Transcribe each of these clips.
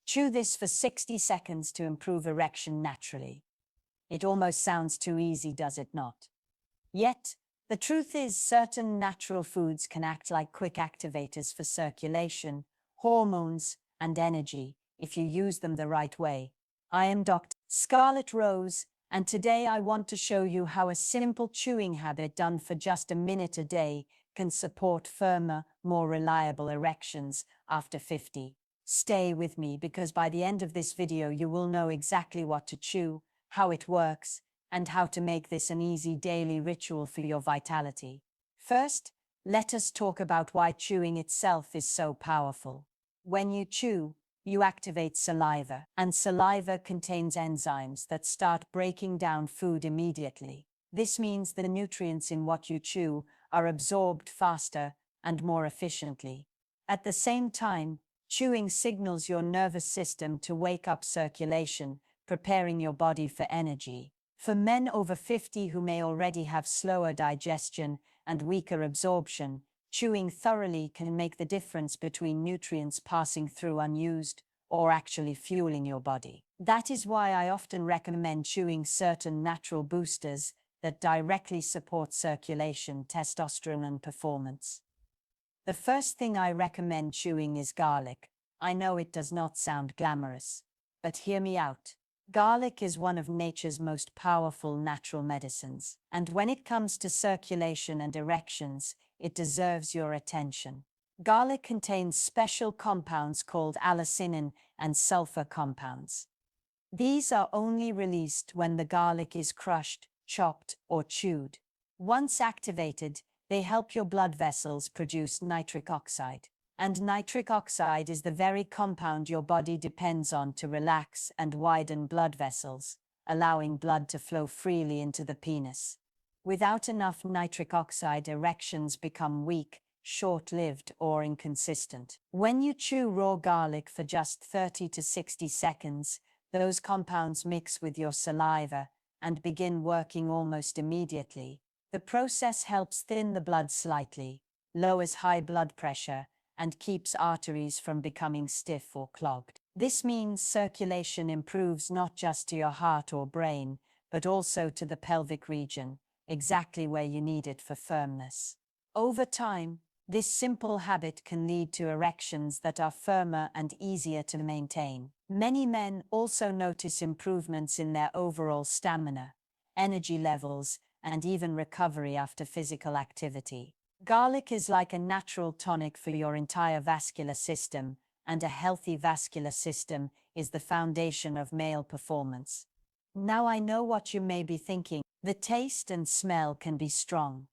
Chew this for 60 seconds to improve erection naturally. It almost sounds too easy, does it not? Yet, the truth is certain natural foods can act like quick activators for circulation, hormones, and energy if you use them the right way. I am Dr. Scarlett Rose, and today I want to show you how a simple chewing habit done for just a minute a day can support firmer, more reliable erections after 50. Stay with me because by the end of this video you will know exactly what to chew, how it works, and how to make this an easy daily ritual for your vitality. First, let us talk about why chewing itself is so powerful. When you chew, you activate saliva, and saliva contains enzymes that start breaking down food immediately. This means the nutrients in what you chew are absorbed faster and more efficiently. At the same time, chewing signals your nervous system to wake up circulation, preparing your body for energy. For men over 50 who may already have slower digestion and weaker absorption, chewing thoroughly can make the difference between nutrients passing through unused or actually fueling your body. That is why I often recommend chewing certain natural boosters that directly support circulation, testosterone, and performance. The first thing I recommend chewing is garlic. I know it does not sound glamorous, but hear me out. Garlic is one of nature's most powerful natural medicines, and when it comes to circulation and erections, it deserves your attention. Garlic contains special compounds called allicin and sulfur compounds. These are only released when the garlic is crushed, chopped, or chewed. Once activated, they help your blood vessels produce nitric oxide. And nitric oxide is the very compound your body depends on to relax and widen blood vessels, allowing blood to flow freely into the penis. Without enough nitric oxide, erections become weak, short-lived, or inconsistent. When you chew raw garlic for just 30 to 60 seconds, those compounds mix with your saliva and begin working almost immediately. The process helps thin the blood slightly, lowers high blood pressure, and keeps arteries from becoming stiff or clogged. This means circulation improves not just to your heart or brain, but also to the pelvic region, exactly where you need it for firmness. Over time, this simple habit can lead to erections that are firmer and easier to maintain. Many men also notice improvements in their overall stamina, energy levels, and even recovery after physical activity. Garlic is like a natural tonic for your entire vascular system, and a healthy vascular system is the foundation of male performance. Now I know what you may be thinking. The taste and smell can be strong.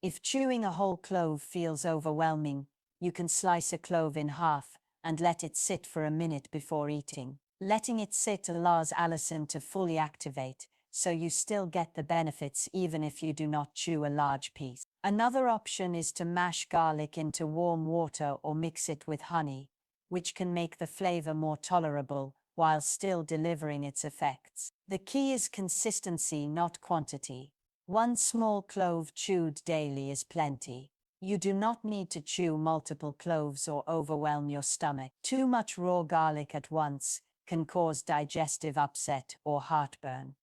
If chewing a whole clove feels overwhelming, you can slice a clove in half and let it sit for a minute before eating. Letting it sit allows allicin to fully activate, so you still get the benefits even if you do not chew a large piece. Another option is to mash garlic into warm water or mix it with honey, which can make the flavor more tolerable while still delivering its effects. The key is consistency, not quantity. One small clove chewed daily is plenty. You do not need to chew multiple cloves or overwhelm your stomach. Too much raw garlic at once can cause digestive upset or heartburn.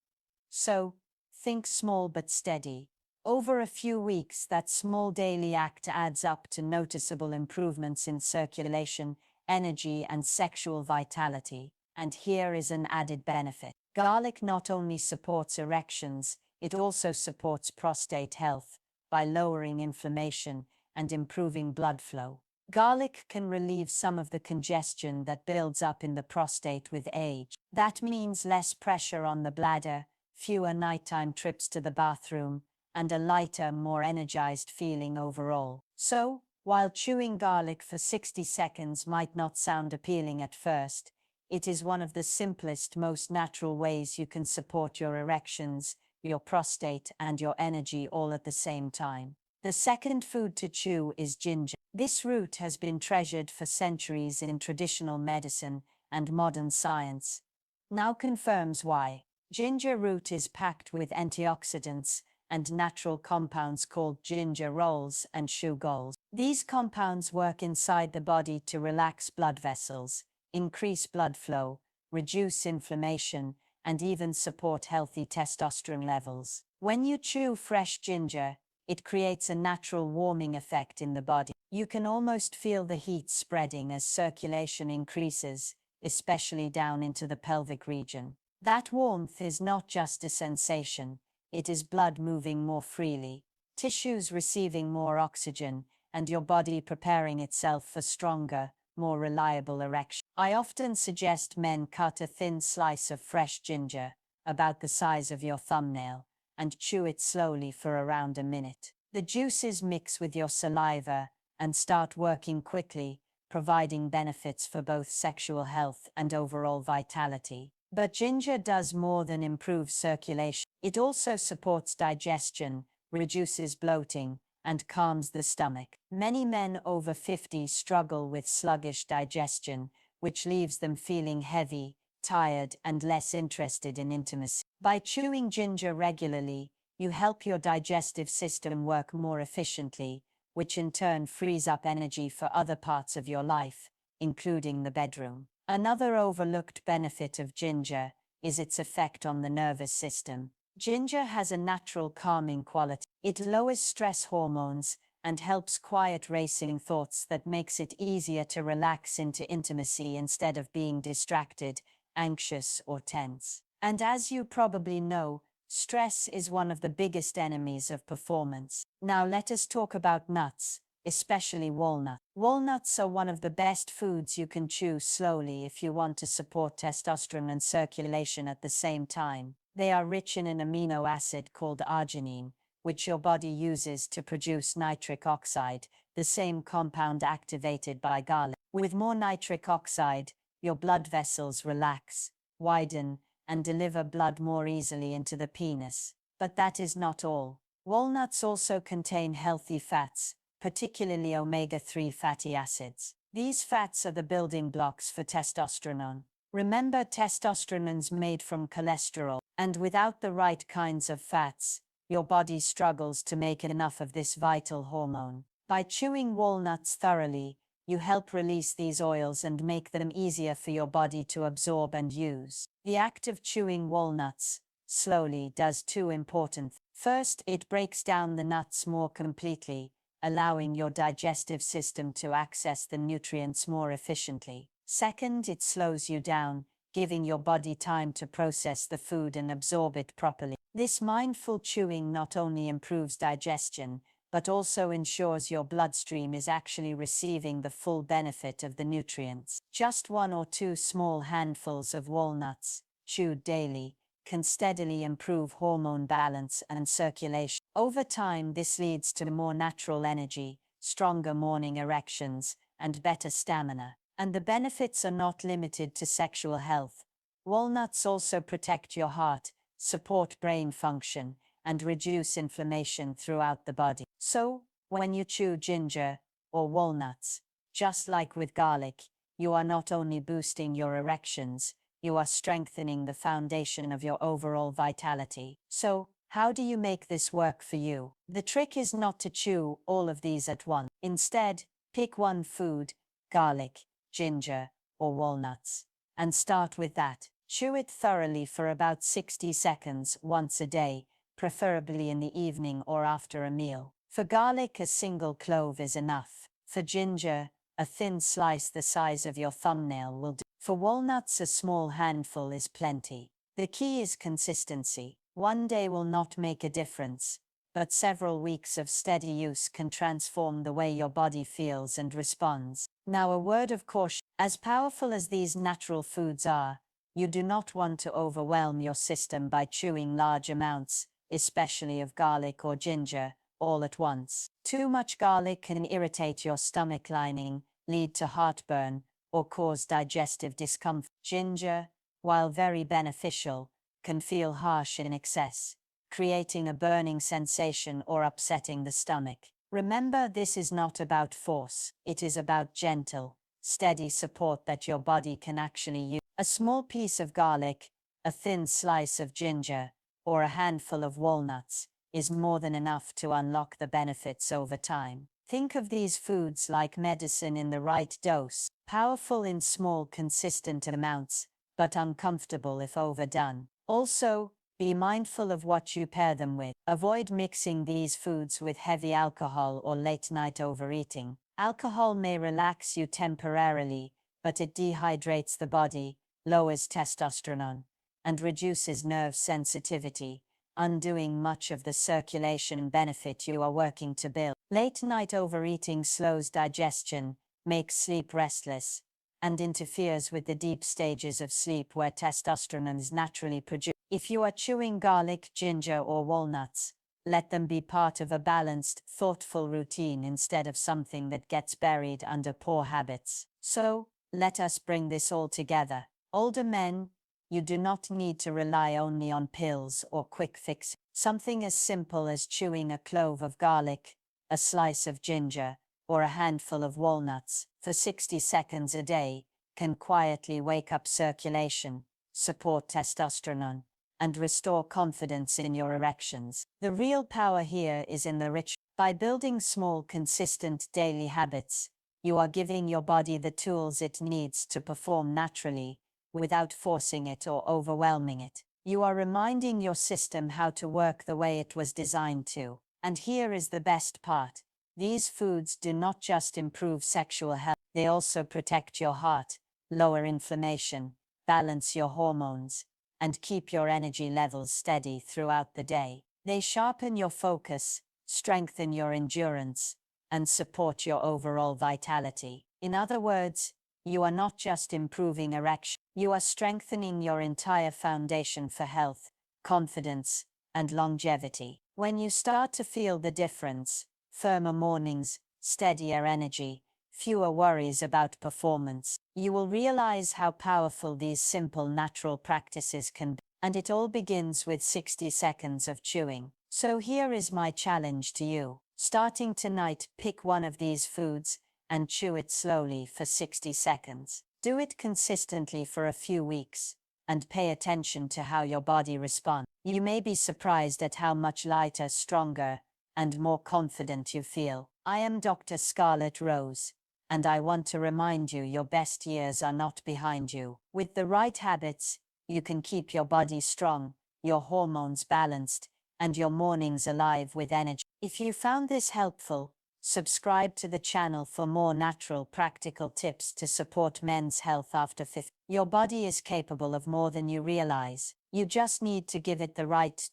So, think small but steady. Over a few weeks, that small daily act adds up to noticeable improvements in circulation, energy, and sexual vitality. And here is an added benefit. Garlic not only supports erections, it also supports prostate health by lowering inflammation and improving blood flow. Garlic can relieve some of the congestion that builds up in the prostate with age. That means less pressure on the bladder, fewer nighttime trips to the bathroom, and a lighter, more energized feeling overall. So, while chewing garlic for 60 seconds might not sound appealing at first, it is one of the simplest, most natural ways you can support your erections, your prostate, and your energy all at the same time. The second food to chew is ginger. This root has been treasured for centuries in traditional medicine and modern science. Now confirms why. Ginger root is packed with antioxidants and natural compounds called gingerols and shugols. These compounds work inside the body to relax blood vessels, increase blood flow, reduce inflammation, and even support healthy testosterone levels. When you chew fresh ginger, it creates a natural warming effect in the body. You can almost feel the heat spreading as circulation increases, especially down into the pelvic region. That warmth is not just a sensation, it is blood moving more freely, tissues receiving more oxygen, and your body preparing itself for stronger, more reliable erection. I often suggest men cut a thin slice of fresh ginger, about the size of your thumbnail, and chew it slowly for around a minute. The juices mix with your saliva and start working quickly, providing benefits for both sexual health and overall vitality. But ginger does more than improve circulation. It also supports digestion, reduces bloating, and calms the stomach. Many men over 50 struggle with sluggish digestion, which leaves them feeling heavy, tired, and less interested in intimacy. By chewing ginger regularly, you help your digestive system work more efficiently, which in turn frees up energy for other parts of your life, including the bedroom. Another overlooked benefit of ginger is its effect on the nervous system. Ginger has a natural calming quality. It lowers stress hormones and helps quiet racing thoughts that makes it easier to relax into intimacy instead of being distracted, anxious, or tense. And as you probably know, stress is one of the biggest enemies of performance. Now let us talk about nuts, especially walnuts. Walnuts are one of the best foods you can chew slowly if you want to support testosterone and circulation at the same time. They are rich in an amino acid called arginine, which your body uses to produce nitric oxide, the same compound activated by garlic. With more nitric oxide, your blood vessels relax, widen, and deliver blood more easily into the penis. But that is not all. Walnuts also contain healthy fats, particularly omega-3 fatty acids. These fats are the building blocks for testosterone. Remember, testosterone's made from cholesterol, and without the right kinds of fats, your body struggles to make enough of this vital hormone. By chewing walnuts thoroughly, you help release these oils and make them easier for your body to absorb and use. The act of chewing walnuts slowly does two important things. First, it breaks down the nuts more completely, allowing your digestive system to access the nutrients more efficiently. Second, it slows you down, giving your body time to process the food and absorb it properly. This mindful chewing not only improves digestion, but also ensures your bloodstream is actually receiving the full benefit of the nutrients. Just 1 or 2 small handfuls of walnuts, chewed daily, can steadily improve hormone balance and circulation. Over time, this leads to more natural energy, stronger morning erections, and better stamina. And the benefits are not limited to sexual health. Walnuts also protect your heart, support brain function, and reduce inflammation throughout the body. So, when you chew ginger or walnuts, just like with garlic, you are not only boosting your erections, you are strengthening the foundation of your overall vitality. So, how do you make this work for you? The trick is not to chew all of these at once. Instead, pick one food, garlic, ginger, or walnuts, and start with that. Chew it thoroughly for about 60 seconds once a day, preferably in the evening or after a meal. For garlic, a single clove is enough. For ginger, a thin slice the size of your thumbnail will do. For walnuts, a small handful is plenty. The key is consistency. One day will not make a difference, but several weeks of steady use can transform the way your body feels and responds. Now, a word of caution. As powerful as these natural foods are, you do not want to overwhelm your system by chewing large amounts, especially of garlic or ginger, all at once. Too much garlic can irritate your stomach lining, lead to heartburn, or cause digestive discomfort. Ginger, while very beneficial, can feel harsh in excess, creating a burning sensation or upsetting the stomach. Remember, this is not about force, it is about gentle, steady support that your body can actually use. A small piece of garlic, a thin slice of ginger, or a handful of walnuts is more than enough to unlock the benefits over time. Think of these foods like medicine in the right dose. Powerful in small, consistent amounts, but uncomfortable if overdone. Also, be mindful of what you pair them with. Avoid mixing these foods with heavy alcohol or late-night overeating. Alcohol may relax you temporarily, but it dehydrates the body, lowers testosterone, and reduces nerve sensitivity, undoing much of the circulation benefit you are working to build. Late-night overeating slows digestion, makes sleep restless, and interferes with the deep stages of sleep where testosterone is naturally produced. If you are chewing garlic, ginger, or walnuts, let them be part of a balanced, thoughtful routine instead of something that gets buried under poor habits. So, let us bring this all together. Older men, you do not need to rely only on pills or quick fixes. Something as simple as chewing a clove of garlic, a slice of ginger, or a handful of walnuts for 60 seconds a day can quietly wake up circulation, support testosterone, and restore confidence in your erections. The real power here is in the ritual. By building small, consistent daily habits, you are giving your body the tools it needs to perform naturally, without forcing it or overwhelming it. You are reminding your system how to work the way it was designed to. And here is the best part. These foods do not just improve sexual health, they also protect your heart, lower inflammation, balance your hormones, and keep your energy levels steady throughout the day. They sharpen your focus, strengthen your endurance, and support your overall vitality. In other words, you are not just improving erection, you are strengthening your entire foundation for health, confidence, and longevity. When you start to feel the difference, firmer mornings, steadier energy, fewer worries about performance, you will realize how powerful these simple natural practices can be. And it all begins with 60 seconds of chewing. So here is my challenge to you. Starting tonight, pick one of these foods and chew it slowly for 60 seconds. Do it consistently for a few weeks, and pay attention to how your body responds. You may be surprised at how much lighter, stronger, and more confident you feel. I am Dr. Scarlett Rose, and I want to remind you your best years are not behind you. With the right habits, you can keep your body strong, your hormones balanced, and your mornings alive with energy. If you found this helpful, subscribe to the channel for more natural, practical tips to support men's health after 50. Your body is capable of more than you realize. You just need to give it the right